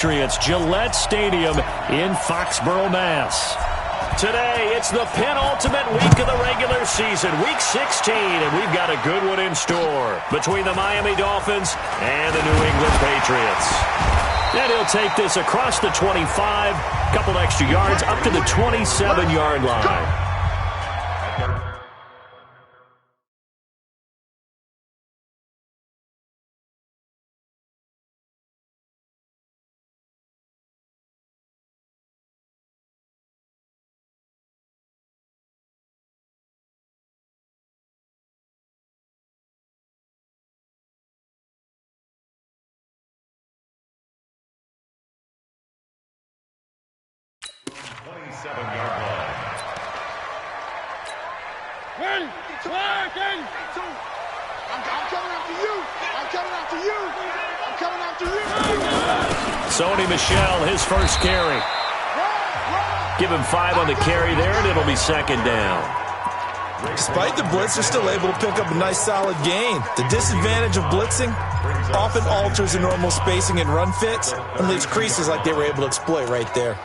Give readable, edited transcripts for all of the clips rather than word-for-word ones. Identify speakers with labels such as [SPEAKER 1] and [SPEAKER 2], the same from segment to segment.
[SPEAKER 1] Patriots Gillette Stadium in Foxborough, Mass. Today, it's the penultimate week of the regular season, Week 16, and we've got a good one in store between the Miami Dolphins and the New England Patriots. And he'll take this across the 25, couple extra yards, up to the 27-yard line. Sony Michel, his first carry. Give him 5 on the carry there, and it'll be second down.
[SPEAKER 2] Despite the blitz, they're still able to pick up a nice, solid gain. The disadvantage of blitzing often alters the normal spacing and run fits and leaves creases like they were able to exploit right there.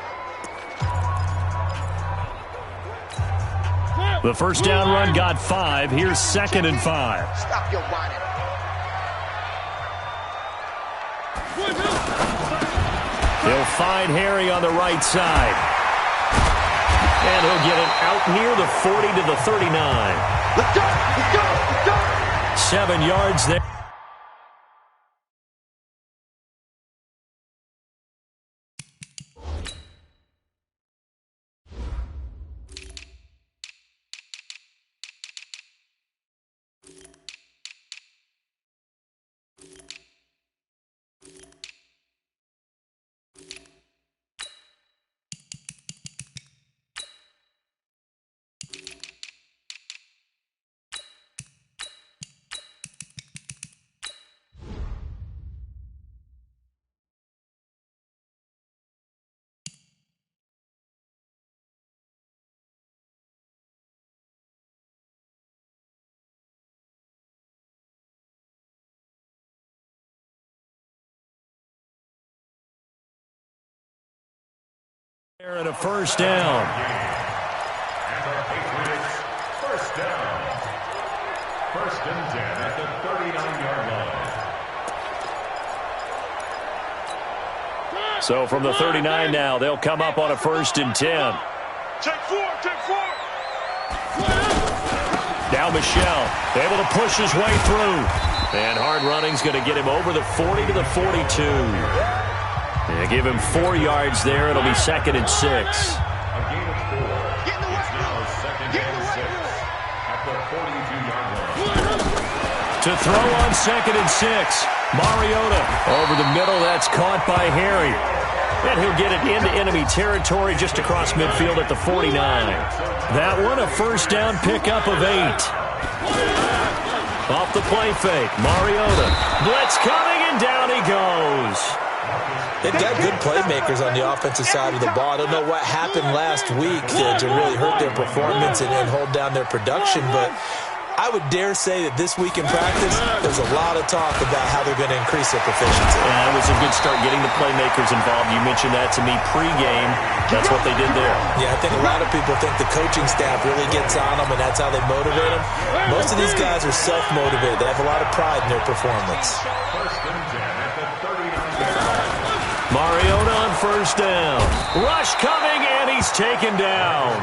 [SPEAKER 1] The first down run got 5. Here's second and 5.
[SPEAKER 3] Stop your whining.
[SPEAKER 1] He'll find Harry on the right side. And he'll get it out near the 40 to the 39.
[SPEAKER 3] Let's go! Let's go! Let's go!
[SPEAKER 1] 7 yards there. And a first down.
[SPEAKER 4] And the Patriots, first down. First and 10 at the 39-yard line.
[SPEAKER 1] So from the 39 now, they'll come up on a first and 10.
[SPEAKER 3] Take 4, take 4.
[SPEAKER 1] Now Michel, able to push his way through. And hard running's going to get him over the 40 to the 42. Yeah, give him 4 yards there. It'll be second and 6.
[SPEAKER 4] A gain of 4. It's now second and 6 at the 42-yard line.
[SPEAKER 1] To throw on second and 6. Mariota over the middle. That's caught by Harry. And he'll get it into enemy territory just across midfield at the 49. That one a first down pickup of 8. Off the play fake. Mariota. Blitz coming, and down he goes.
[SPEAKER 2] They've got good playmakers on the offensive side of the ball. I don't know what happened last week to really hurt their performance and hold down their production, but I would dare say that this week in practice, there's a lot of talk about how they're going to increase their proficiency.
[SPEAKER 1] Yeah, it was a good start getting the playmakers involved. You mentioned that to me pregame. That's what they did there.
[SPEAKER 2] Yeah, I think a lot of people think the coaching staff really gets on them, and that's how they motivate them. Most of these guys are self-motivated. They have a lot of pride in their performance.
[SPEAKER 4] First and 10 at the 39-yard line.
[SPEAKER 1] Mariota on first down. Rush coming, and he's taken down.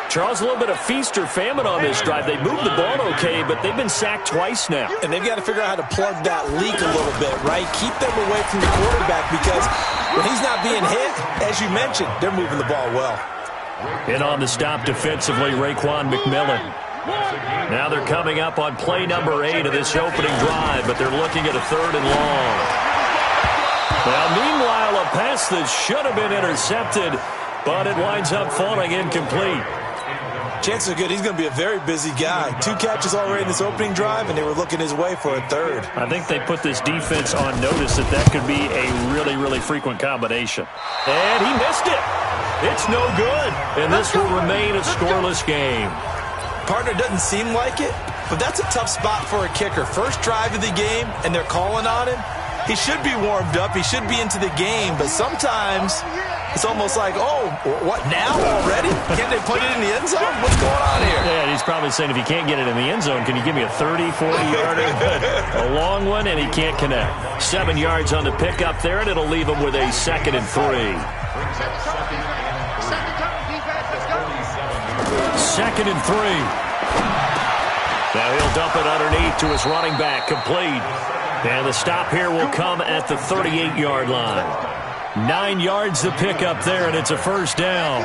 [SPEAKER 1] Charles, a little bit of feast or famine on this drive. They moved the ball okay, but they've been sacked twice now.
[SPEAKER 2] And they've got to figure out how to plug that leak a little bit, right? Keep them away from the quarterback, because when he's not being hit, as you mentioned, they're moving the ball well.
[SPEAKER 1] In on the stop defensively, Raekwon McMillan. Now they're coming up on play number 8 of this opening drive, but they're looking at a third and long. Well, meanwhile, a pass that should have been intercepted, but it winds up falling incomplete.
[SPEAKER 2] Chances are good he's going to be a very busy guy. 2 catches already in this opening drive, and they were looking his way for a third.
[SPEAKER 1] I think they put this defense on notice that could be a really, really frequent combination. And he missed it. It's no good, and this will remain a scoreless game.
[SPEAKER 2] Partner doesn't seem like it, but that's a tough spot for a kicker. First drive of the game, and they're calling on him. he should be warmed up. He should be into the game. But sometimes it's almost like, oh, what now already? Can't they put it in the end zone? What's going on here?
[SPEAKER 1] Yeah, he's probably saying, if you can't get it in the end zone, can you give me a 30, 40-yarder? A long one, and he can't connect. 7 yards on the pickup there, and it'll leave him with a 2nd and 3. 2nd and 3. Now he'll dump it underneath to his running back, complete. And the stop here will come at the 38-yard line. 9 yards to pick up there, and it's a 1st down.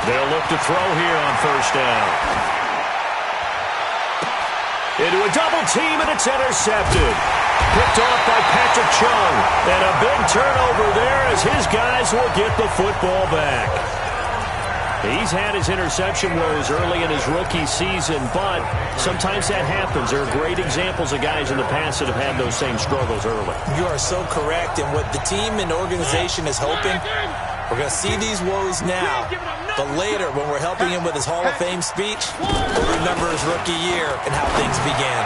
[SPEAKER 1] They'll look to throw here on 1st down. Into a double team, and it's intercepted. Picked off by Patrick Chung. And a big turnover there as his guys will get the football back. He's had his interception woes early in his rookie season, but sometimes that happens. There are great examples of guys in the past that have had those same struggles early.
[SPEAKER 2] You are so correct. And what the team and organization is hoping, we're going to see these woes now, but later when we're helping him with his Hall of Fame speech, we'll remember his rookie year and how things began.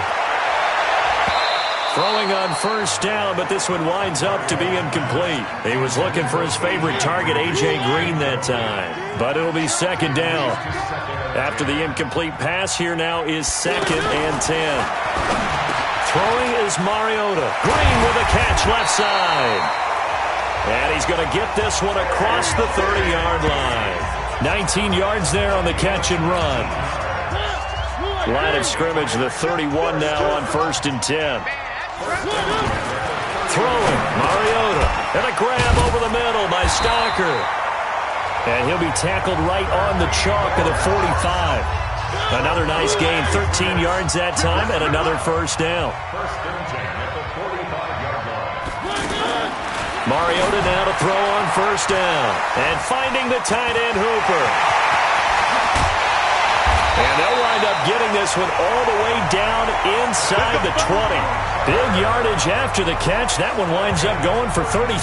[SPEAKER 1] Throwing on 1st down, but this one winds up to be incomplete. He was looking for his favorite target, A.J. Green, that time. But it'll be 2nd down. After the incomplete pass, here now is 2nd and 10. Throwing is Mariota. Green with a catch left side. And he's going to get this one across the 30-yard line. 19 yards there on the catch and run. Line of scrimmage, the 31 now on 1st and 10. Throwing, Mariota, and a grab over the middle by Stocker. And he'll be tackled right on the chalk of the 45. Another nice gain, 13 yards that time, and another 1st down. Mariota now to throw on 1st down. And finding the tight end, Hooper. And they'll wind up getting this one all the way down inside the 20. Big yardage after the catch. That one winds up going for 36.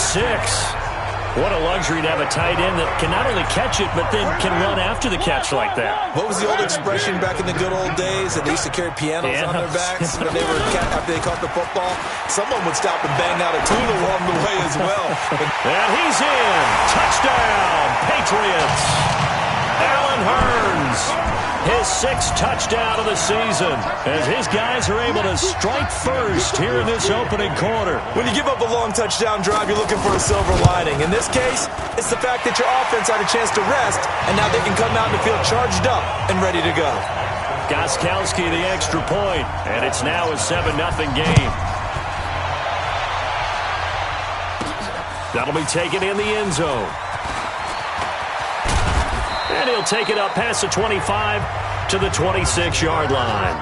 [SPEAKER 1] What a luxury to have a tight end that can not only catch it, but then can run after the catch like that.
[SPEAKER 2] What was the old expression back in the good old days that they used to carry pianos on their backs when they were after they caught the football? Someone would stop and bang out a tune along the way as well.
[SPEAKER 1] And he's in. Touchdown, Patriots. Allen Hurns. His 6th touchdown of the season as his guys are able to strike first here in this opening quarter.
[SPEAKER 2] When you give up a long touchdown drive, you're looking for a silver lining. In this case, it's the fact that your offense had a chance to rest, and now they can come out in the field charged up and ready to go.
[SPEAKER 1] Gostkowski the extra point, and it's now a 7-0 game. That'll be taken in the end zone. And he'll take it up past the 25 to the 26-yard line.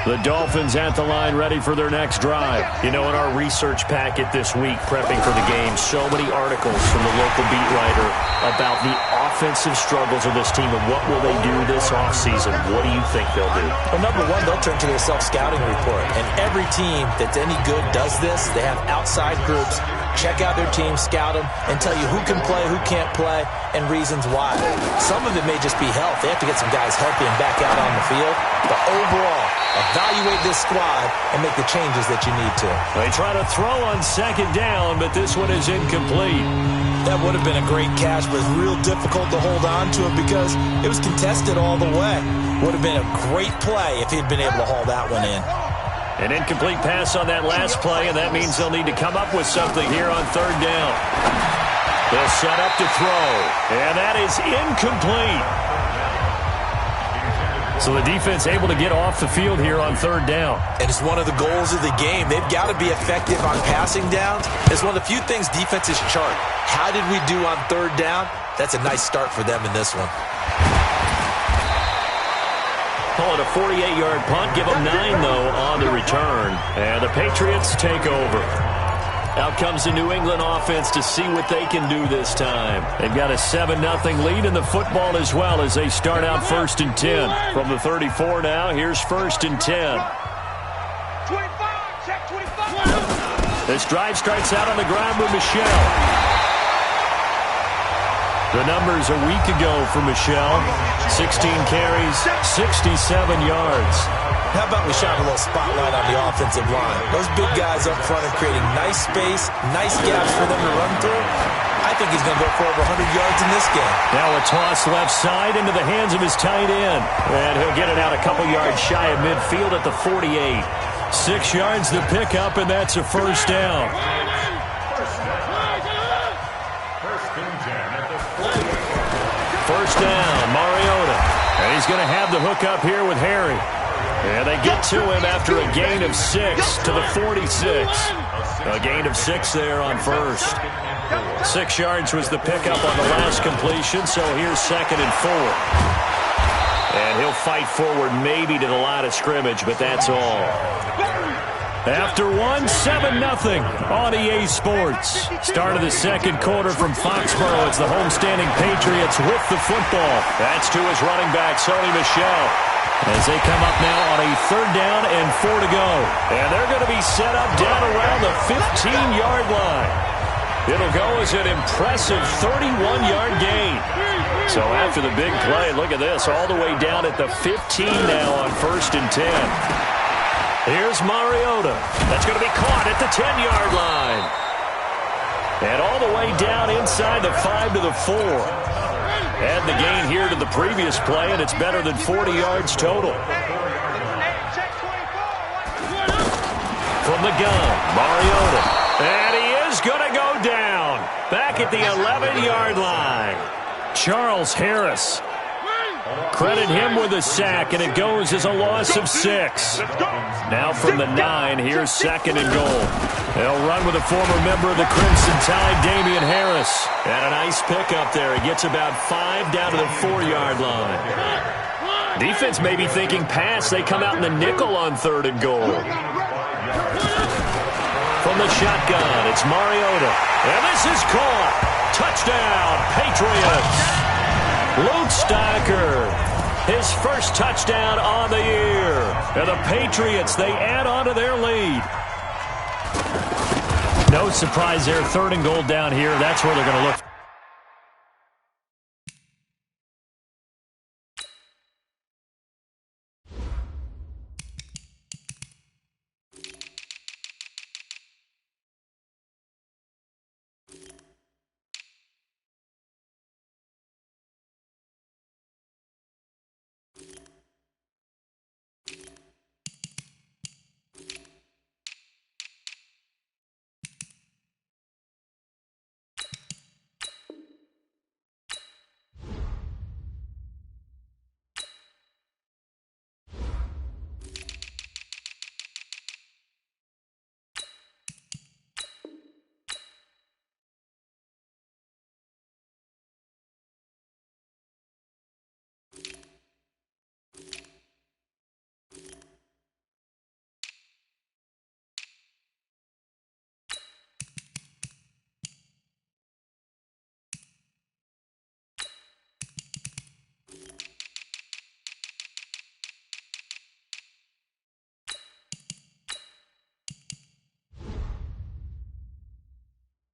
[SPEAKER 1] The Dolphins at the line ready for their next drive. You know, in our research packet this week, prepping for the game, so many articles from the local beat writer about the offensive struggles of this team and what will they do this offseason. What do you think they'll do?
[SPEAKER 2] Well, number one, they'll turn to their self-scouting report. And every team that's any good does this. They have outside groups. Check out their team, scout them, and tell you who can play, who can't play, and reasons why. Some of it may just be health. They have to get some guys healthy and back out on the field. But overall, evaluate this squad and make the changes that you need to.
[SPEAKER 1] They try to throw on 2nd down, but this one is incomplete.
[SPEAKER 2] That would have been a great catch, but it's real difficult to hold on to it because it was contested all the way. Would have been a great play if he'd been able to haul that one in.
[SPEAKER 1] An incomplete pass on that last play, and that means they'll need to come up with something here on 3rd down. They'll set up to throw, and that is incomplete. So the defense able to get off the field here on 3rd down.
[SPEAKER 2] And it's one of the goals of the game. They've got to be effective on passing downs. It's one of the few things defenses chart. How did we do on 3rd down? That's a nice start for them in this one.
[SPEAKER 1] Call it a 48-yard punt. Give them 9, though, on the return. And the Patriots take over. Out comes the New England offense to see what they can do this time. They've got a 7-0 lead in the football as well as they start out 1st and 10. From the 34 now, here's 1st and 10.
[SPEAKER 3] 25, check 25.
[SPEAKER 1] This drive starts out on the ground with Michelle. The numbers a week ago for Michelle: 16 carries, 67 yards.
[SPEAKER 2] How about we shine a little spotlight on the offensive line? Those big guys up front are creating nice space, nice gaps for them to run through. I think he's going to go for over 100 yards in this game.
[SPEAKER 1] Now a toss left side into the hands of his tight end. And he'll get it out a couple yards shy of midfield at the 48. 6 yards to pick up, and that's a first down. First down, Mariota. And he's going to have the hook up here with Harry. And they get to him after a gain of 6 to the 46. A gain of 6 there on first. 6 yards was the pickup on the last completion, so here's 2nd and 4. And he'll fight forward maybe to the line of scrimmage, but that's all. After one, 7-0 on EA Sports. Start of the second quarter from Foxborough. It's the homestanding Patriots with the football. That's to his running back, Sony Michel, as they come up now on a 3rd down and 4 to go. And they're going to be set up down around the 15-yard line. It'll go as an impressive 31-yard gain. So after the big play, look at this, all the way down at the 15 now on 1st and 10. Here's Mariota. That's going to be caught at the 10-yard line. And all the way down inside the 5 to the 4. Add the gain here to the previous play, and it's better than 40 yards total. From the gun, Mariota. And he is going to go down. Back at the 11-yard line. Charles Harris. Credit him with a sack, and it goes as a loss of 6. Now from the 9, here's 2nd and goal. They'll run with a former member of the Crimson Tide, Damian Harris. And a nice pickup there. He gets about 5 down to the 4-yard line. Defense may be thinking pass. They come out in the nickel on 3rd and goal. From the shotgun, it's Mariota. And this is caught. Touchdown, Patriots. Luke Stocker, his first touchdown on the year. And the Patriots, they add on to their lead. No surprise there, 3rd and goal down here. That's where they're going to look.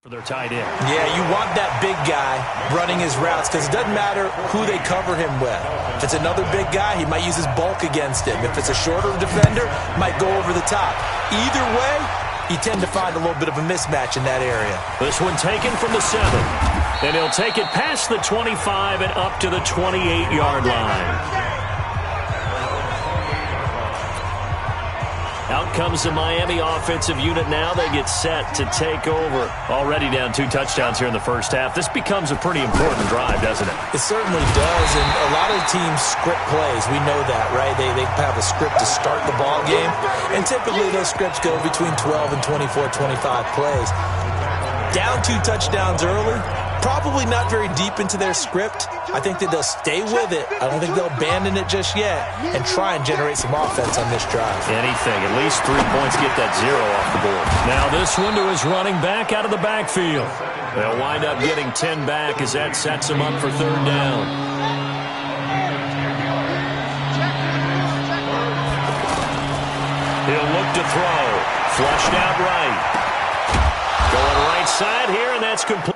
[SPEAKER 1] They're tied in.
[SPEAKER 2] Yeah, you want that big guy running his routes because it doesn't matter who they cover him with. If it's another big guy, he might use his bulk against him. If it's a shorter defender, might go over the top. Either way, you tend to find a little bit of a mismatch in that area.
[SPEAKER 1] This one taken from the 7. And he'll take it past the 25 and up to the 28-yard line. Out comes the Miami offensive unit now. They get set to take over. Already down 2 touchdowns here in the first half. This becomes a pretty important drive, doesn't it?
[SPEAKER 2] It certainly does, and a lot of teams script plays. We know that, right? They have a script to start the ball game, and typically those scripts go between 12 and 24, 25 plays. Down 2 touchdowns early, probably not very deep into their script. I think that they'll stay with it. I don't think they'll abandon it just yet and try and generate some offense on this drive.
[SPEAKER 1] Anything. At least 3 points, get that 0 off the board. Now this one to his running back out of the backfield. They'll wind up getting 10 back as that sets them up for 3rd down. He'll look to throw. Flushed out right. Going right side here, and that's complete.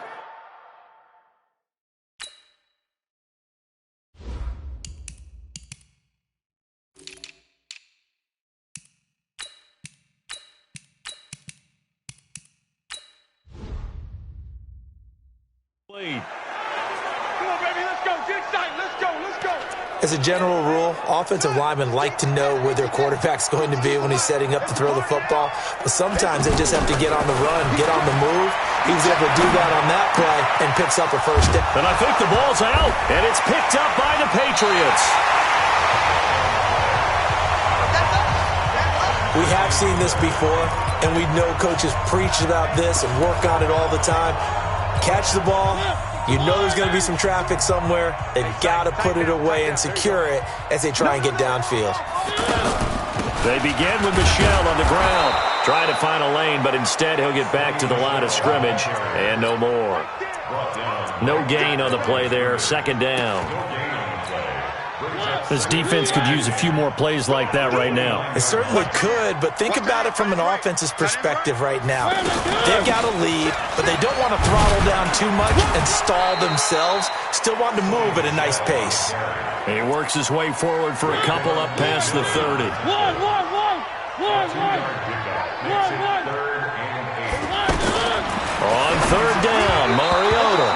[SPEAKER 2] As a general rule, offensive linemen like to know where their quarterback's going to be when he's setting up to throw the football. But sometimes they just have to get on the run, get on the move. He was able to do that on that play and picks up a first down.
[SPEAKER 1] And I think the ball's out, and it's picked up by the Patriots.
[SPEAKER 2] We have seen this before, and we know coaches preach about this and work on it all the time. Catch the ball. You know there's going to be some traffic somewhere. They've got to put it away and secure it as they try and get downfield.
[SPEAKER 1] They begin with Michel on the ground, trying to find a lane, but instead he'll get back to the line of scrimmage, and no more. No gain on the play there, second down.
[SPEAKER 5] This defense could use a few more plays like that right now.
[SPEAKER 2] It certainly could, but think about it from an offense's perspective right now. They've got a lead, but they don't want to throttle down too much and stall themselves. Still want to move at a nice pace.
[SPEAKER 1] He works his way forward for a couple up past the 30. On third down, Mariota.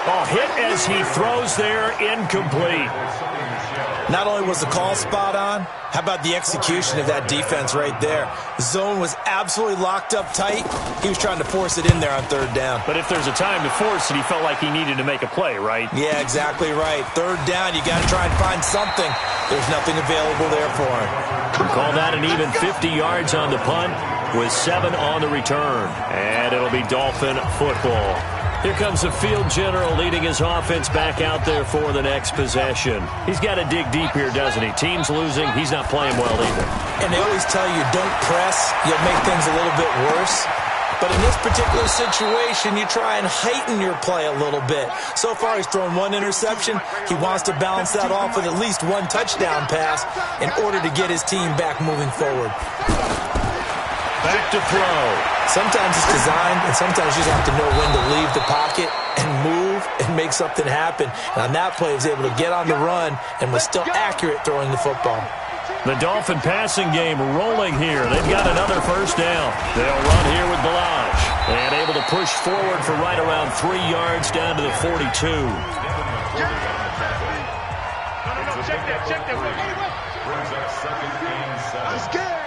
[SPEAKER 1] Oh, hit as he throws there, incomplete.
[SPEAKER 2] Not only was the call spot on, how about the execution of that defense right there? The zone was absolutely locked up tight. He was trying to force it in there on third down.
[SPEAKER 1] But if there's a time to force it, he felt like he needed to make a play, right?
[SPEAKER 2] Yeah, exactly right. Third down, you got to try and find something. There's nothing available there for him.
[SPEAKER 1] Call that an even 50 yards on the punt with 7 on the return. And it'll be Dolphin football. Here comes the field general leading his offense back out there for the next possession. He's got to dig deep here, doesn't he? Team's losing. He's not playing well either.
[SPEAKER 2] And they always tell you, don't press. You'll make things a little bit worse. But in this particular situation, you try and heighten your play a little bit. So far, he's thrown 1 interception. He wants to balance that off with at least 1 touchdown pass in order to get his team back moving forward.
[SPEAKER 1] Back to throw.
[SPEAKER 2] Sometimes it's designed, and sometimes you just have to know when to leave the pocket and move and make something happen. And on that play, he was able to get on the run and was still accurate throwing the football.
[SPEAKER 1] The Dolphin passing game rolling here. They've got another first down. They'll run here with Balaj. And able to push forward for right around 3 yards down to the 42.
[SPEAKER 3] Check that.
[SPEAKER 4] Brings up second and 7.
[SPEAKER 3] Let's get it.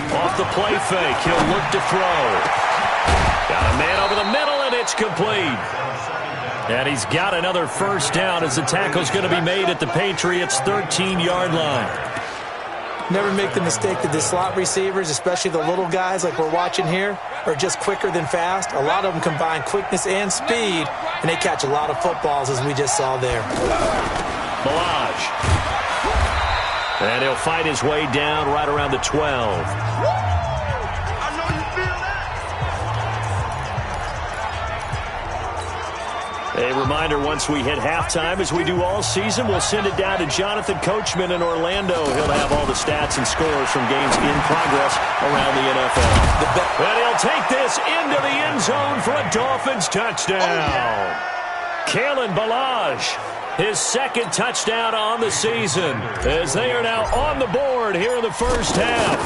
[SPEAKER 1] Off the play fake, he'll look to throw. Got a man over the middle, and it's complete. And he's got another first down as the tackle's going to be made at the Patriots' 13-yard line.
[SPEAKER 2] Never make the mistake that the slot receivers, especially the little guys like we're watching here, are just quicker than fast. A lot of them combine quickness and speed, and they catch a lot of footballs, as we just saw there.
[SPEAKER 1] Balaj. And he'll fight his way down right around the 12.
[SPEAKER 3] I know you feel that.
[SPEAKER 1] A reminder, once we hit halftime, as we do all season, we'll send it down to Jonathan Coachman in Orlando. He'll have all the stats and scores from games in progress around the NFL. And he'll take this into the end zone for a Dolphins touchdown. Kalen Balaj. His second touchdown on the season as they are now on the board here in the first half.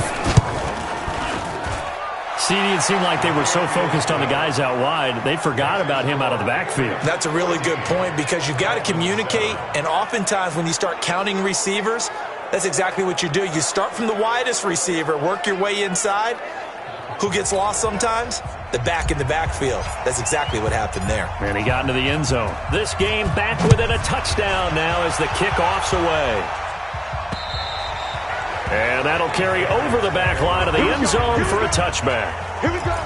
[SPEAKER 5] CD, it seemed like they were so focused on the guys out wide, they forgot about him out of the backfield.
[SPEAKER 2] That's a really good point because you've got to communicate, and oftentimes when you start counting receivers, that's exactly what you do. You start from the widest receiver, work your way inside. Who gets lost sometimes? The back in the backfield. That's exactly what happened there.
[SPEAKER 5] And he got into the end zone.
[SPEAKER 1] This game back within a touchdown now as the kickoff's away. And that'll carry over the back line of the end zone for a touchback.
[SPEAKER 3] Here we go.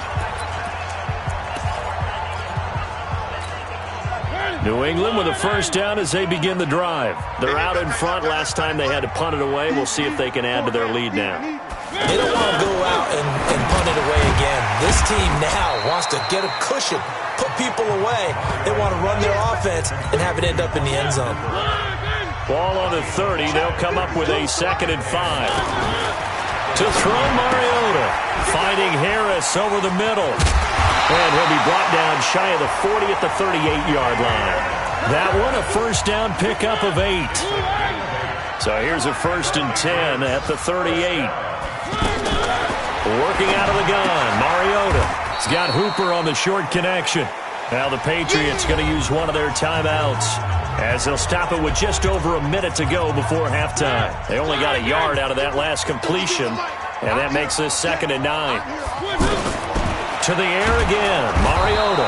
[SPEAKER 1] New England with a first down as they begin the drive. They're out in front. Last time they had to punt it away. We'll see if they can add to their lead now.
[SPEAKER 2] They don't want to go out and punt it away again. This team now wants to get a cushion, put people away. They want to run their offense and have it end up in the end zone.
[SPEAKER 1] Ball on the 30. They'll come up with a 2nd and 5. To throw Mariota. Finding Harris over the middle. And he'll be brought down shy of the 40 at the 38-yard line. That one a first down pickup of 8. So here's a 1st and 10 at the 38. Working out of the gun, Mariota. He's got Hooper on the short connection. Now the Patriots going to use one of their timeouts as they'll stop it with just over a minute to go before halftime. They only got a yard out of that last completion, and that makes this 2nd and 9. To the air again, Mariota.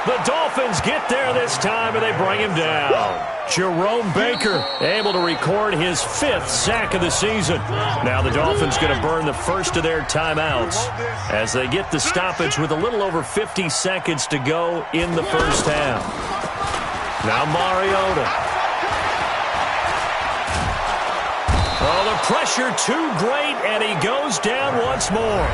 [SPEAKER 1] The Dolphins get there this time, and they bring him down. Jerome Baker able to record his 5th sack of the season. Now the Dolphins going to burn the first of their timeouts as they get the stoppage with a little over 50 seconds to go in the first half. Now Mariota. Oh, the pressure too great, and he goes down once more.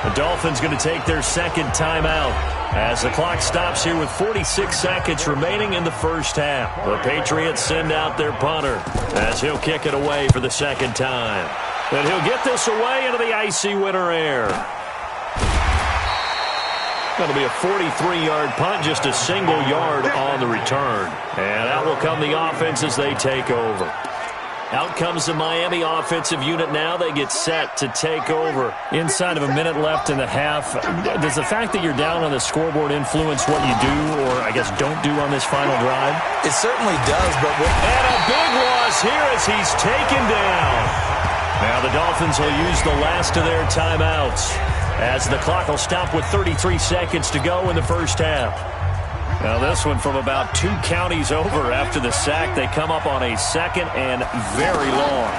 [SPEAKER 1] The Dolphins going to take their 2nd timeout as the clock stops here with 46 seconds remaining in the first half. The Patriots send out their punter as he'll kick it away for the 2nd time. And he'll get this away into the icy winter air. Going to be a 43-yard punt, just a single yard on the return. And out will come the offense as they take over. Out comes the Miami offensive unit now. They get set to take over. Inside of a minute left in the half. Does the fact that you're down on the scoreboard influence what you do, or I guess don't do on this final drive?
[SPEAKER 2] It certainly does, but...
[SPEAKER 1] And a big loss here as he's taken down. Now the Dolphins will use the last of their timeouts as the clock will stop with 33 seconds to go in the first half. Now this one from about 2 counties over after the sack. They come up on a 2nd and very long.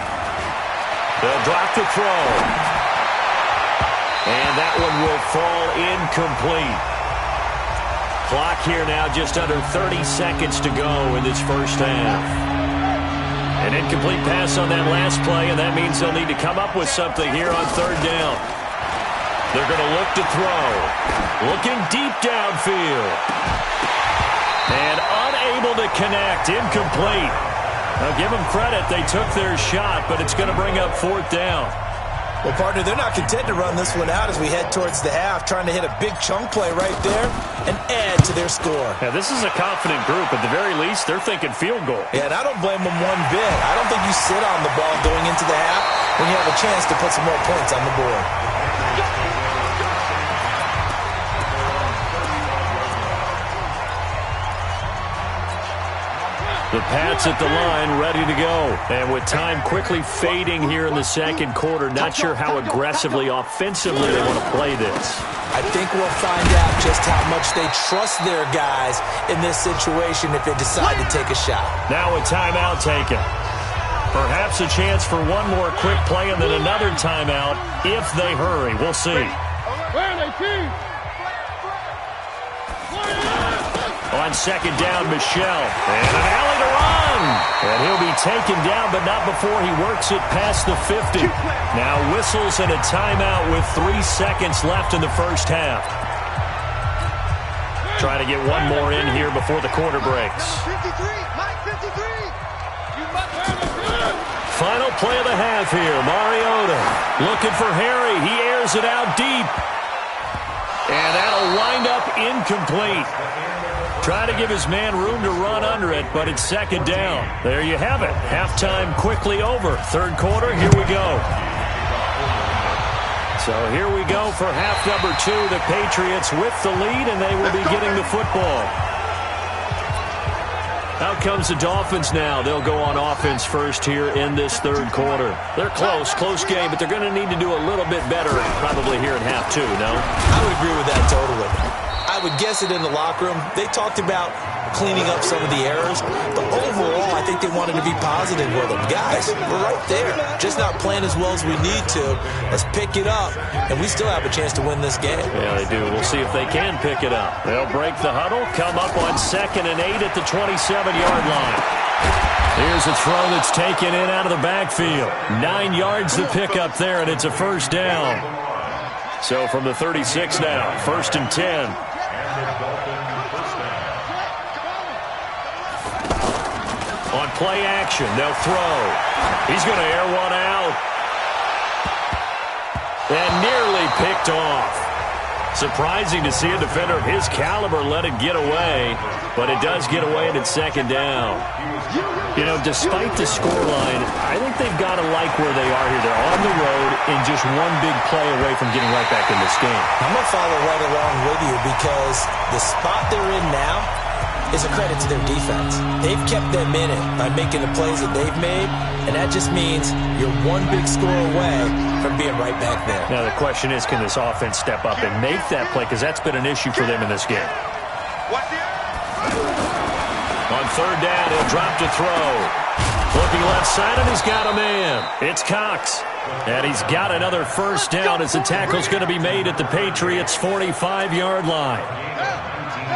[SPEAKER 1] They'll drop the throw. And that one will fall incomplete. Clock here now just under 30 seconds to go in this first half. An incomplete pass on that last play, and that means they'll need to come up with something here on 3rd down. They're going to look to throw. Looking deep downfield. And unable to connect. Incomplete. Now give them credit. They took their shot, but it's going to bring up 4th down.
[SPEAKER 2] Well, partner, they're not content to run this one out as we head towards the half, trying to hit a big chunk play right there and add to their score.
[SPEAKER 1] Yeah, this is a confident group. At the very least, they're thinking field goal.
[SPEAKER 2] Yeah, and I don't blame them one bit. I don't think you sit on the ball going into the half when you have a chance to put some more points on the board.
[SPEAKER 1] The Pats at the line, ready to go. And with time quickly fading here in the 2nd quarter, not sure how aggressively, offensively they want to play this.
[SPEAKER 2] I think we'll find out just how much they trust their guys in this situation if they decide to take a shot.
[SPEAKER 1] Now a timeout taken. Perhaps a chance for one more quick play and then another timeout if they hurry. We'll see.
[SPEAKER 3] Where are they, team?
[SPEAKER 1] On 2nd down, Michelle. And an alley to run. And he'll be taken down, but not before he works it past the 50. Now whistles and a timeout with 3 seconds left in the first half. Try to get one more in here before the quarter breaks.
[SPEAKER 3] 53, Mike 53.
[SPEAKER 1] Final play of the half here. Mariota looking for Harry. He airs it out deep. And that'll wind up incomplete. Trying to give his man room to run under it, but it's 2nd down. There you have it. Halftime quickly over. 3rd quarter, here we go. So here we go for half number 2. The Patriots with the lead, and they will be getting the football. Out comes the Dolphins now. They'll go on offense first here in this 3rd quarter. They're close game, but they're going to need to do a little bit better probably here in half 2, no?
[SPEAKER 2] I would agree with that totally. I would guess it in the locker room. They talked about cleaning up some of the errors, but overall, I think they wanted to be positive with them. Guys, we're right there. Just not playing as well as we need to. Let's pick it up, and we still have a chance to win this game.
[SPEAKER 1] Yeah, they do. We'll see if they can pick it up. They'll break the huddle, come up on 2nd and 8 at the 27-yard line. Here's a throw that's taken in out of the backfield. 9 yards to pick up there, and it's a 1st down. So from the 36 now, 1st and 10. On play action, they'll throw. He's going to air one out. And nearly picked off. Surprising to see a defender of his caliber let it get away, but it does get away and it's second down. You know, despite the scoreline, I think they've got to like where they are here. They're on the road and just one big play away from getting right back in this game.
[SPEAKER 2] I'm going to follow right along with you because the spot they're in now is a credit to their defense. They've kept them in it by making the plays that they've made, and that just means you're one big score away from being right back there.
[SPEAKER 1] Now the question is, can this offense step up and make that play? Because that's been an issue for them in this game. On third down, he'll drop to throw. Looking left side, and he's got a man. It's Cox. And he's got another first down as the tackle's going to be made at the Patriots' 45-yard line.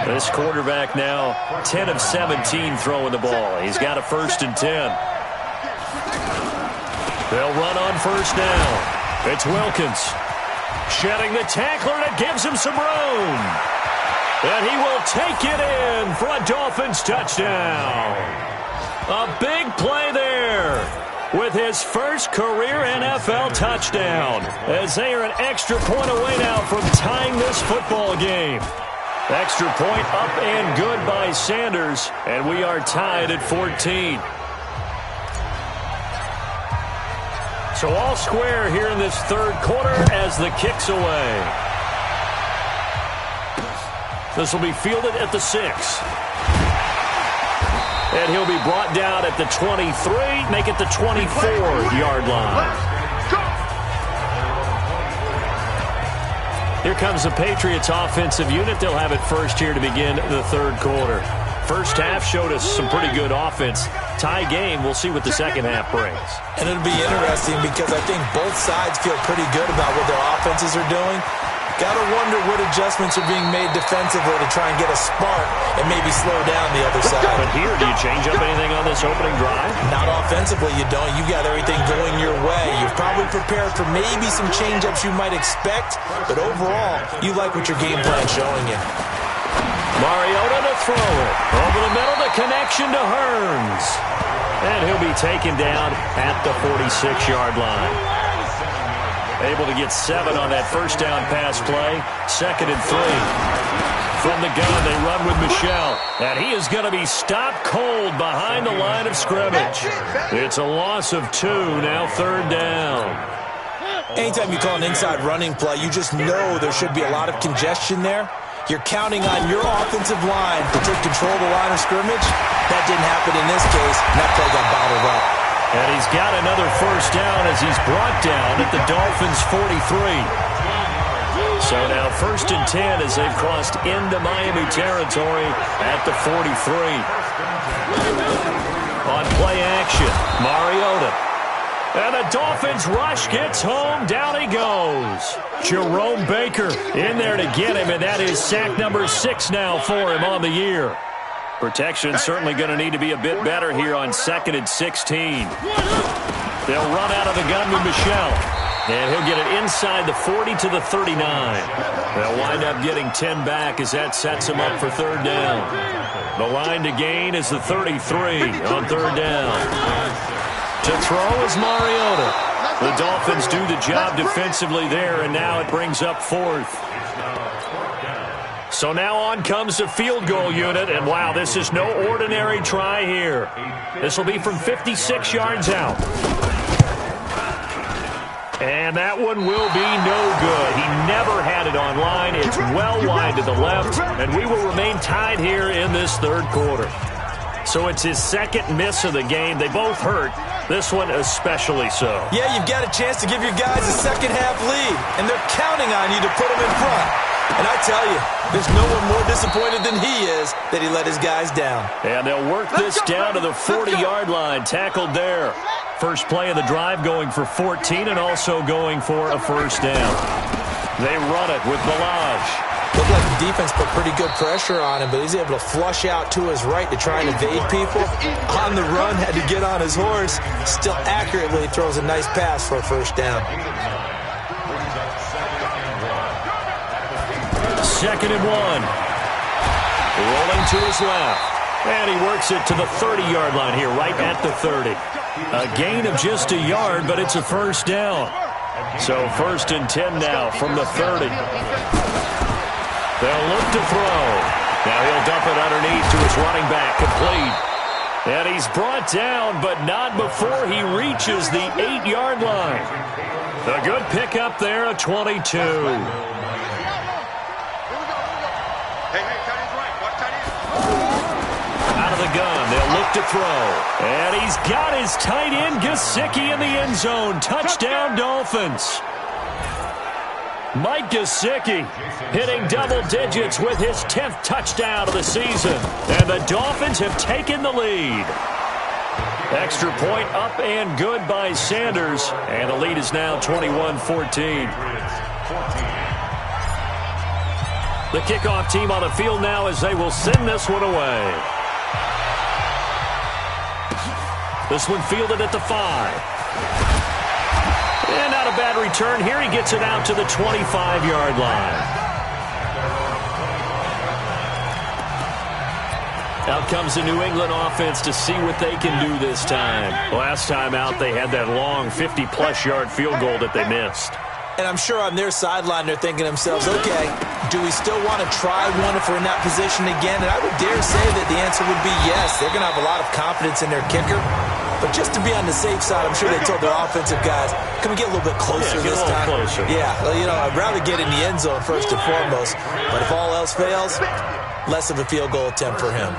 [SPEAKER 1] This quarterback now 10 of 17 throwing the ball. He's got a 1st and 10. They'll run on first down. It's Wilkins. Shedding the tackler, and it gives him some room. And he will take it in for a Dolphins touchdown. A big play there with his first career NFL touchdown, as they are an extra point away now from tying this football game. Extra point up and good by Sanders, and we are tied at 14. So all square here in this third quarter as the kick's away. This will be fielded at the 6. And he'll be brought down at the 23, make it the 24-yard line. Here comes the Patriots offensive unit. They'll have it first here to begin the third quarter. First half showed us some pretty good offense. Tie game, we'll see what the second half brings.
[SPEAKER 2] And it'll be interesting because I think both sides feel pretty good about what their offenses are doing. Got to wonder what adjustments are being made defensively to try and get a spark and maybe slow down the other side.
[SPEAKER 1] But here, do you change up anything on this opening drive?
[SPEAKER 2] Not offensively, you don't. You got everything going your way. You've probably prepared for maybe some change-ups you might expect, but overall, you like what your game plan's showing you.
[SPEAKER 1] Mariota to throw it. Over the middle, the connection to Hearns. And he'll be taken down at the 46-yard line. Able to get 7 on that first down pass play. 2nd and 3. From the gun, they run with Michel. And he is going to be stopped cold behind the line of scrimmage. It's a loss of 2, now 3rd down.
[SPEAKER 2] Anytime you call an inside running play, you just know there should be a lot of congestion there. You're counting on your offensive line to take control of the line of scrimmage. That didn't happen in this case, and that play got bottled up.
[SPEAKER 1] And he's got another first down as he's brought down at the Dolphins' 43. So now 1st and 10 as they've crossed into Miami territory at the 43. On play action, Mariota. And the Dolphins rush gets home. Down he goes. Jerome Baker in there to get him, and that is sack number 6 now for him on the year. Protection certainly going to need to be a bit better here on 2nd and 16. They'll run out of the gun with Michel. And he'll get it inside the 40 to the 39. They'll wind up getting 10 back as that sets him up for 3rd down. The line to gain is the 33 on 3rd down. To throw is Mariota. The Dolphins do the job defensively there, and now it brings up 4th. So now on comes the field goal unit, and wow, this is no ordinary try here. This will be from 56 yards out. And that one will be no good. He never had it on line. It's well wide to the left, and we will remain tied here in this third quarter. So it's his 2nd miss of the game. They both hurt. This one especially so.
[SPEAKER 2] Yeah, you've got a chance to give your guys a second-half lead, and they're counting on you to put them in front. And I tell you, there's no one more disappointed than he is that he let his guys down.
[SPEAKER 1] And they'll work this down to the 40-yard line. Tackled there. First play of the drive going for 14 and also going for a first down. They run it with Balaj.
[SPEAKER 2] Looked like the defense put pretty good pressure on him, but he's able to flush out to his right to try and evade people. On the run, had to get on his horse. Still accurately throws a nice pass for a first down.
[SPEAKER 1] 2nd and 1. Rolling to his left. And he works it to the 30-yard line here, right at the 30. A gain of just a yard, but it's a first down. So 1st and 10 now from the 30. They'll look to throw. Now he'll dump it underneath to his running back, complete. And he's brought down, but not before he reaches the 8-yard line. A good pickup there, a 22. Out of the gun, they'll look to throw. And he's got his tight end, Gesicki, in the end zone. Touchdown, Dolphins. Mike Gesicki hitting double digits with his 10th touchdown of the season. And the Dolphins have taken the lead. Extra point up and good by Sanders. And the lead is now 21-14. The kickoff team on the field now as they will send this one away. This one fielded at the 5. And not a bad return here. He gets it out to the 25-yard line. Out comes the New England offense to see what they can do this time. Last time out, they had that long 50-plus yard field goal that they missed.
[SPEAKER 2] And I'm sure on their sideline they're thinking to themselves, okay, do we still want to try one if we're in that position again? And I would dare say that the answer would be yes. They're going to have a lot of confidence in their kicker. But just to be on the safe side, I'm sure they told their offensive guys, can we get a little bit closer this time?
[SPEAKER 1] Closer.
[SPEAKER 2] Yeah, well, you know, I'd rather get in the end zone first and foremost. But if all else fails, less of a field goal attempt for him.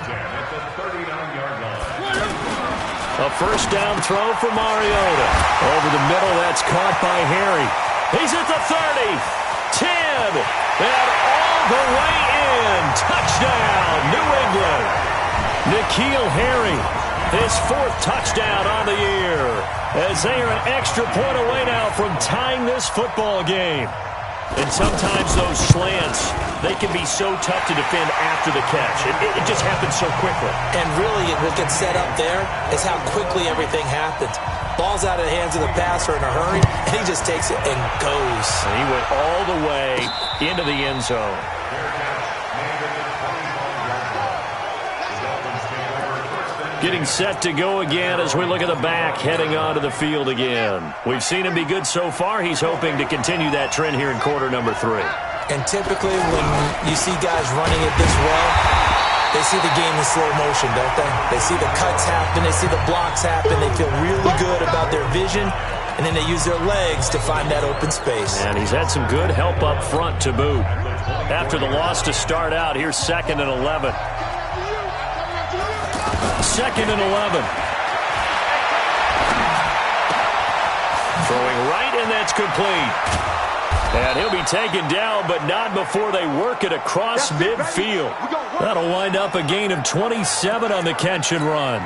[SPEAKER 1] A first down throw for Mariota. Over the middle, that's caught by Harry. He's at the 30, 10, and all the way in. Touchdown, New England. N'Keal Harry, his 4th touchdown on the year, as they are an extra point away now from tying this football game. And sometimes those slants, they can be so tough to defend after the catch. It just happens so quickly. And really, what gets set up there is how quickly everything happens. Ball's out of the hands of the passer in a hurry, and he just takes it and goes. And he went all the way into the end zone. Getting set to go again as we look at the back heading onto the field again. We've seen him be good so far. He's hoping to continue that trend here in quarter number 3.
[SPEAKER 2] And typically when you see guys running it this well, they see the game in slow motion, don't they? They see the cuts happen. They see the blocks happen. They feel really good about their vision. And then they use their legs to find that open space.
[SPEAKER 1] And he's had some good help up front to boot. After the loss to start out, here's 2nd and 11. 2nd and 11. Throwing right, and that's complete. And he'll be taken down, but not before they work it across midfield. That'll wind up a gain of 27 on the catch and run.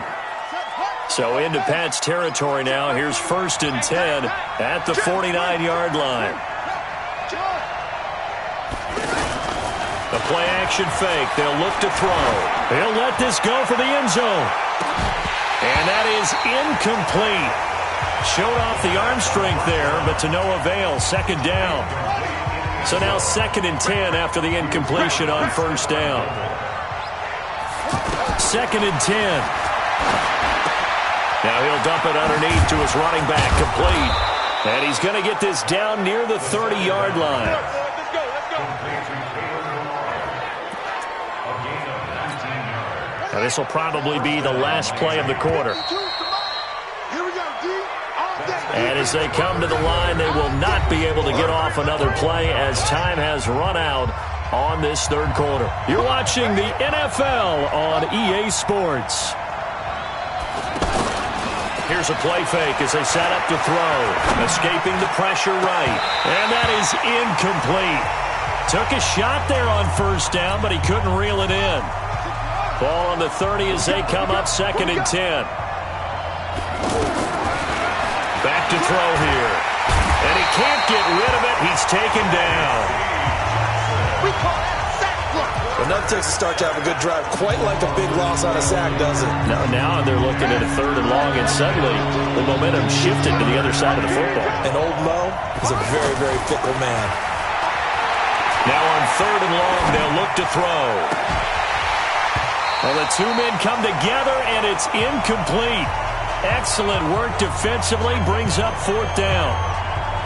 [SPEAKER 1] So into Pat's territory now. Here's 1st and 10 at the 49-yard line. The play-action fake. They'll look to throw. He'll let this go for the end zone. And that is incomplete. Showed off the arm strength there, but to no avail. 2nd down. So now 2nd and 10 after the incompletion on 1st down. 2nd and 10. Now he'll dump it underneath to his running back, complete. And he's going to get this down near the 30-yard line. Now this will probably be the last play of the quarter. And as they come to the line, they will not be able to get off another play as time has run out on this 3rd quarter. You're watching the NFL on EA Sports. Here's a play fake as they set up to throw. Escaping the pressure right. And that is incomplete. Took a shot there on 1st down, but he couldn't reel it in. Ball on the 30 as they come up 2nd and 10. Back to throw here. And he can't get rid of it. He's taken down.
[SPEAKER 2] Enough takes to start to have a good drive, quite like a big loss on a sack, doesn't it?
[SPEAKER 1] Now they're looking at a 3rd and long, and suddenly the momentum shifted to the other side of the football.
[SPEAKER 2] And old Mo is a very, very fickle man.
[SPEAKER 1] Now on 3rd and long, they'll look to throw. Well, the 2 men come together, and it's incomplete. Excellent work defensively, brings up 4th down.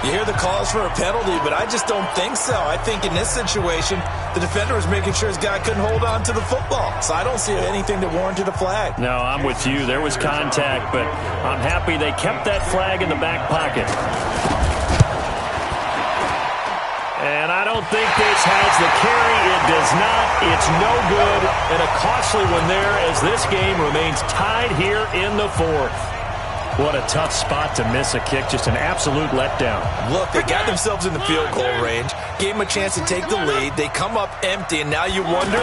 [SPEAKER 2] You hear the calls for a penalty, but I just don't think so. I think in this situation, The defender was making sure his guy couldn't hold on to the football. So I don't see anything that warranted a flag.
[SPEAKER 5] No, I'm with you. There was contact, but I'm happy they kept that flag in the back pocket. And I don't think this has the carry. It does not. It's no good. And a costly one there as this game remains tied here in the fourth. What a tough spot to miss a kick. Just an absolute letdown.
[SPEAKER 2] Look, they got themselves in the field goal range, gave them a chance to take the lead. They come up empty, and now you wonder,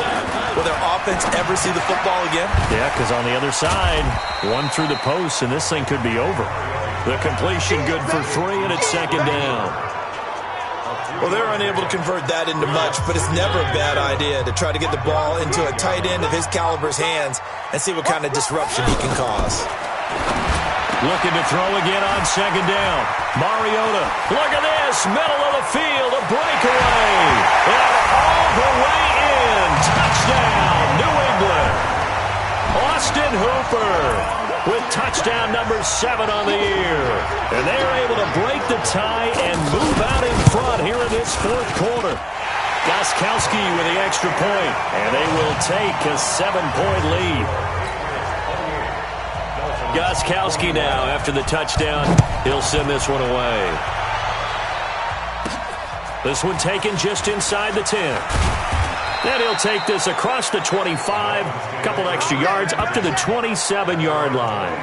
[SPEAKER 2] will their offense ever see the football again?
[SPEAKER 5] Yeah, because on the other side, one through the post, and this thing could be over. The completion good for 3, and it's second down.
[SPEAKER 2] Well, they're unable to convert that into much, but it's never a bad idea to try to get the ball into a tight end of his caliber's hands and see what kind of disruption he can cause.
[SPEAKER 5] Looking to throw again on second down. Mariota, look at this, middle of the field, a breakaway. And all the way in. Touchdown, New England. Austin Hooper with touchdown number 7 on the year. And they're able to break the tie and move out in front here in this fourth quarter. Gostkowski with the extra point, and they will take a 7-point lead. Gostkowski now, after the touchdown, he'll send this one away. This one taken just inside the 10. Then he'll take this across the 25, a couple extra yards, up to the 27-yard line.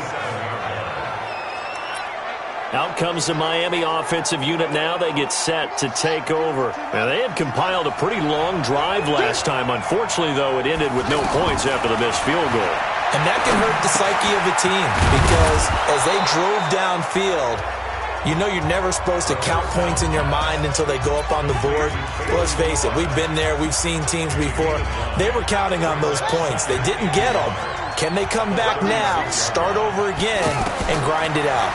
[SPEAKER 5] Out comes the Miami offensive unit now. They get set to take over. Now, they had compiled a pretty long drive last time. Unfortunately, though, it ended with no points after the missed field goal.
[SPEAKER 2] And that can hurt the psyche of a team because as they drove downfield, you know you're never supposed to count points in your mind until they go up on the board. Well, let's face it, we've been there. We've seen teams before. They were counting on those points. They didn't get them. Can they come back now, start over again, and grind it out?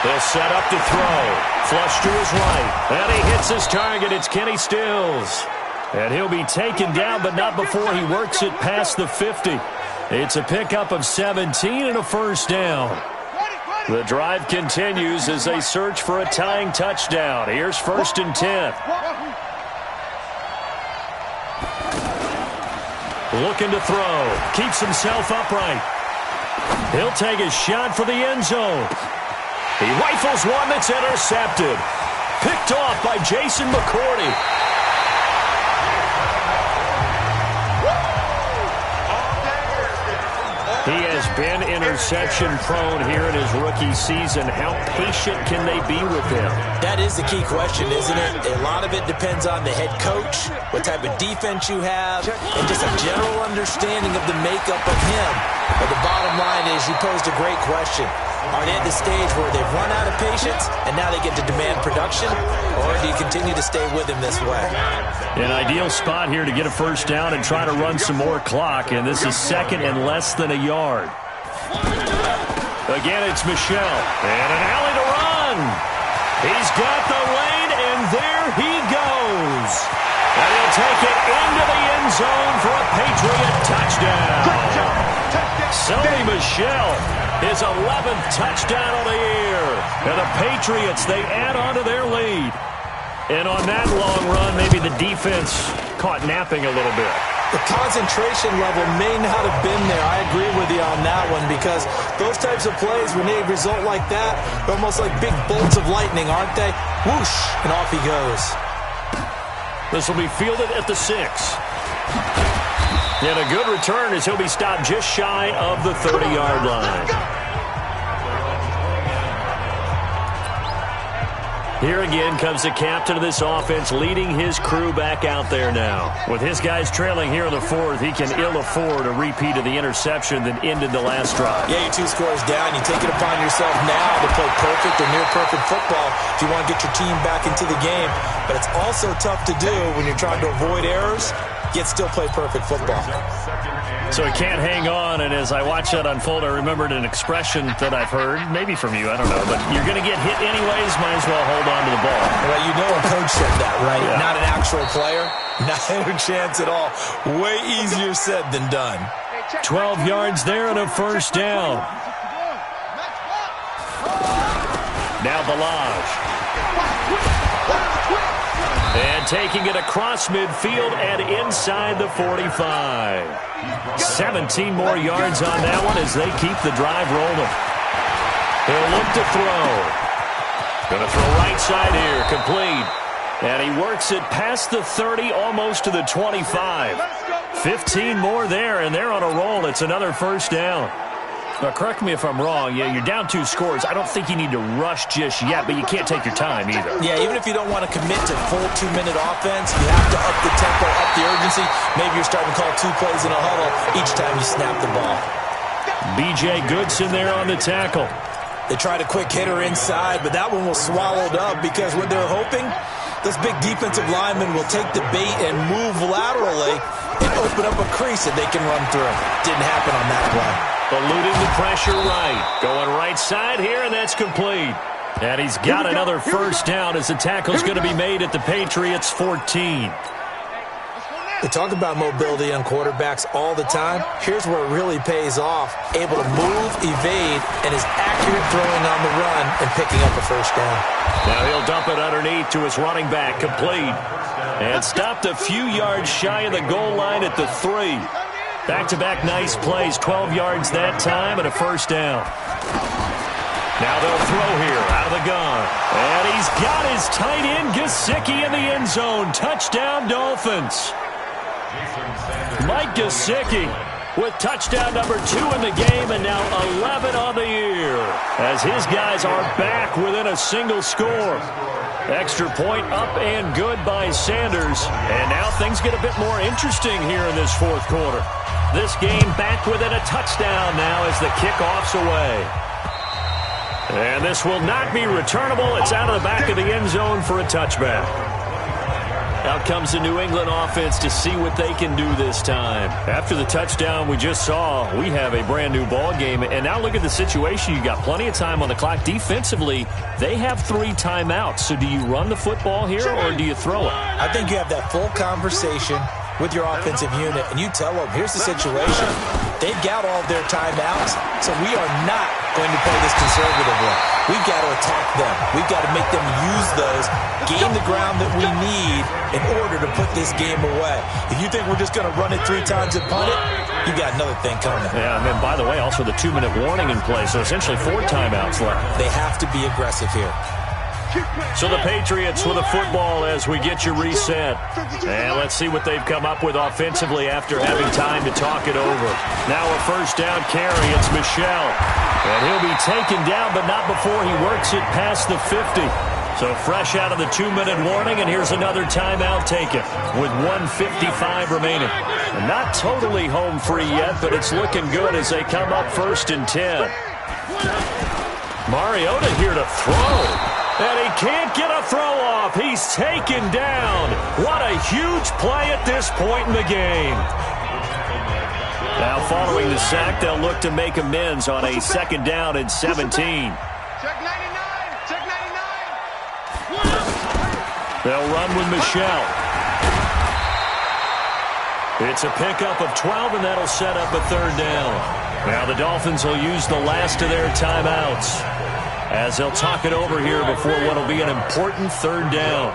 [SPEAKER 5] They'll set up to throw. Flush to his right. And he hits his target. It's Kenny Stills. And he'll be taken down, but not before he works it past the 50. It's a pickup of 17 and a first down. The drive continues as they search for a tying touchdown. Here's 1st and 10. Looking to throw. Keeps himself upright. He'll take a shot for the end zone. He rifles one that's intercepted. Picked off by Jason McCourty. He has been interception-prone here in his rookie season. How patient can they be with him?
[SPEAKER 2] That is the key question, isn't it? A lot of it depends on the head coach, what type of defense you have, and just a general understanding of the makeup of him. But the bottom line is you posed a great question. Are they at the stage where they've run out of patience and now they get to demand production? Or do you continue to stay with him this way?
[SPEAKER 5] An ideal spot here to get a first down and try to run some more clock. And this is second and less than a yard. Again, it's Michel. And an alley to run. He's got the lane, and there he goes. And he'll take it into the end zone for a Patriot touchdown. Sony Michel, his 11th touchdown of the year. And the Patriots, they add on to their lead. And on that long run, maybe the defense caught napping a little bit.
[SPEAKER 2] The concentration level may not have been there. I agree with you on that one because those types of plays, when they result like that, they're almost like big bolts of lightning, aren't they? Whoosh, and off he goes.
[SPEAKER 5] This will be fielded at the 6. And a good return as he'll be stopped just shy of the 30-yard line. Here again comes the captain of this offense, leading his crew back out there now. With his guys trailing here in the 4th, he can ill afford a repeat of the interception that ended the last drive.
[SPEAKER 2] Yeah, you're 2 scores down. You take it upon yourself now to play perfect or near-perfect football if you want to get your team back into the game. But it's also tough to do when you're trying to avoid errors, yet still play perfect football.
[SPEAKER 5] So he can't hang on, and as I watch that unfold, I remembered an expression that I've heard, maybe from you, I don't know, but you're going to get hit anyways, might as well hold on to the ball.
[SPEAKER 2] Well, you know a coach said that, right?
[SPEAKER 5] Yeah.
[SPEAKER 2] Not an actual player. Not a chance at all. Way easier said than done.
[SPEAKER 5] 12 yards there and a first down. Now Balaj.
[SPEAKER 1] And taking it across midfield and inside the 45. 17 more yards on that one as they keep the drive rolling. He'll look to throw. Going to throw right side here, complete. And he works it past the 30, almost to the 25. 15 more there, and they're on a roll. It's another first down. Now, correct me if I'm wrong. Yeah, you're down 2 scores. I don't think you need to rush just yet, but you can't take your time either.
[SPEAKER 2] Yeah, even if you don't want to commit to full 2-minute offense, you have to up the tempo, up the urgency. Maybe you're starting to call 2 plays in a huddle each time you snap the ball.
[SPEAKER 1] B.J. Goodson there on the tackle.
[SPEAKER 2] They tried a quick hitter inside, but that one was swallowed up because what they're hoping, those big defensive linemen will take the bait and move laterally and open up a crease that they can run through. Didn't happen on that play.
[SPEAKER 1] Eluding the pressure right. Going right side here, and that's complete. And he's got another first down as the tackle's going to be made at the Patriots' 14.
[SPEAKER 2] We talk about mobility on quarterbacks all the time. Here's where it really pays off. Able to move, evade, and is accurate throwing on the run and picking up a first down.
[SPEAKER 1] Now he'll dump it underneath to his running back, complete. And stopped a few yards shy of the goal line at the 3. Back-to-back nice plays, 12 yards that time and a first down. Now they'll throw here out of the gun. And he's got his tight end, Gesicki, in the end zone. Touchdown, Dolphins. Mike Gesicki with touchdown number 2 in the game and now 11 on the year as his guys are back within a single score. Extra point up and good by Sanders. And now things get a bit more interesting here in this 4th quarter. This game back within a touchdown now as the kickoff's away. And this will not be returnable. It's out of the back of the end zone for a touchback. Out comes the New England offense to see what they can do this time. After the touchdown we just saw, we have a brand new ball game. And now look at the situation. You got plenty of time on the clock. Defensively, they have 3 timeouts. So do you run the football here or do you throw it?
[SPEAKER 2] I think you have that full conversation with your offensive unit, and you tell them, here's the situation. They've got all of their timeouts, so we are not going to play this conservatively. We've got to attack them. We've got to make them use those, gain the ground that we need in order to put this game away. If you think we're just going to run it 3 times and punt it, you got another thing coming.
[SPEAKER 1] Yeah, and then, by the way, also the 2-minute warning in play, so essentially 4 timeouts left.
[SPEAKER 2] They have to be aggressive here.
[SPEAKER 1] So the Patriots with a football as we get you reset. And let's see what they've come up with offensively after having time to talk it over. Now a first down carry. It's Michel. And he'll be taken down, but not before he works it past the 50. So fresh out of the 2-minute warning, and here's another timeout taken with 1:55 remaining. And not totally home free yet, but it's looking good as they come up 1st and 10. Mariota here to throw. And he can't get a throw off. He's taken down. What a huge play at this point in the game. Now following the sack, they'll look to make amends on a 2nd down and 17.
[SPEAKER 3] Check 99. Check 99.
[SPEAKER 1] They'll run with Michel. It's a pickup of 12, and that'll set up a 3rd down. Now the Dolphins will use the last of their timeouts as they'll talk it over here before what will be an important 3rd down.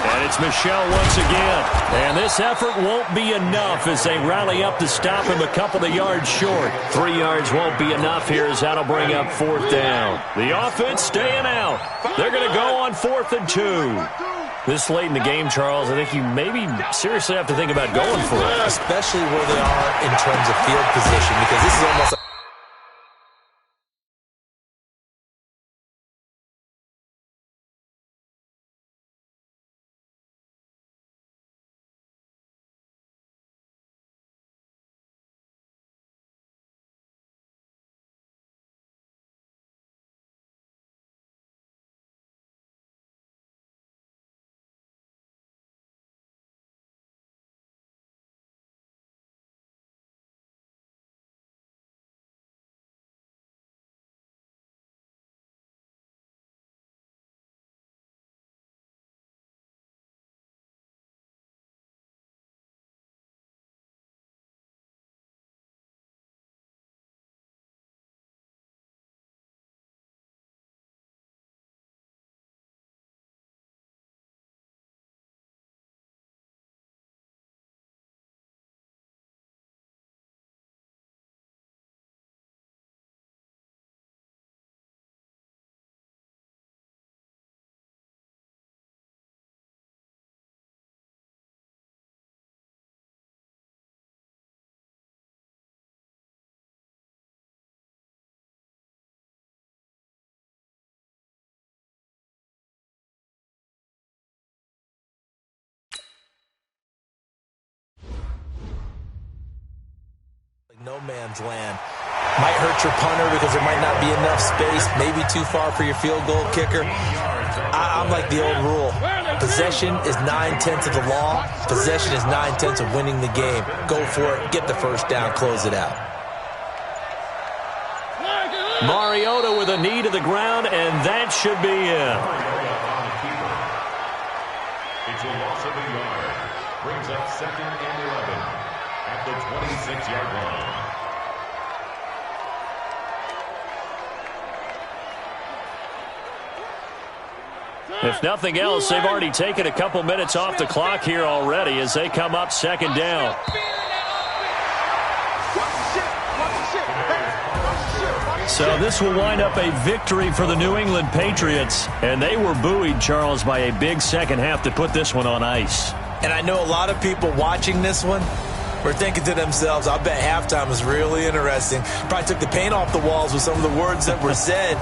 [SPEAKER 1] And it's Michel once again. And this effort won't be enough as they rally up to stop him a couple of yards short. 3 yards won't be enough here as that'll bring up 4th down. The offense staying out. They're going to go on 4th and 2. This late in the game, Charles, I think you maybe seriously have to think about going for it.
[SPEAKER 2] Especially where they are in terms of field position, because this is almost No man's land. Might hurt your punter because there might not be enough space, maybe too far for your field goal kicker. I'm like the old rule. Possession is 9/10 of the law. Possession is 9/10 of winning the game. Go for it. Get the first down. Close it out.
[SPEAKER 1] Mariota with a knee to the ground, and that should be it.
[SPEAKER 4] It's a loss of a yard. Brings up 2nd and 11 at the 26-yard line.
[SPEAKER 1] If nothing else, they've already taken a couple minutes off the clock here already as they come up 2nd down. So this will wind up a victory for the New England Patriots, and they were buoyed, Charles, by a big second half to put this one on ice.
[SPEAKER 2] And I know a lot of people watching this one were thinking to themselves, I bet halftime was really interesting. Probably took the paint off the walls with some of the words that were said.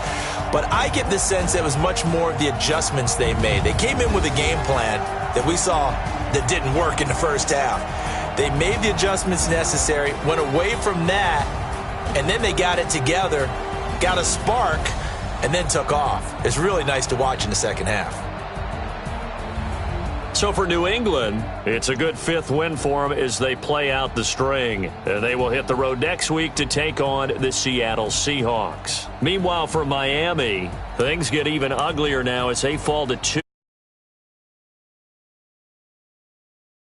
[SPEAKER 2] But I get the sense that it was much more of the adjustments they made. They came in with a game plan that we saw that didn't work in the first half. They made the adjustments necessary, went away from that, and then they got it together, got a spark, and then took off. It's really nice to watch in the second half.
[SPEAKER 1] So for New England, it's a good 5th win for them as they play out the string. They will hit the road next week to take on the Seattle Seahawks. Meanwhile, for Miami, things get even uglier now as they fall to 2.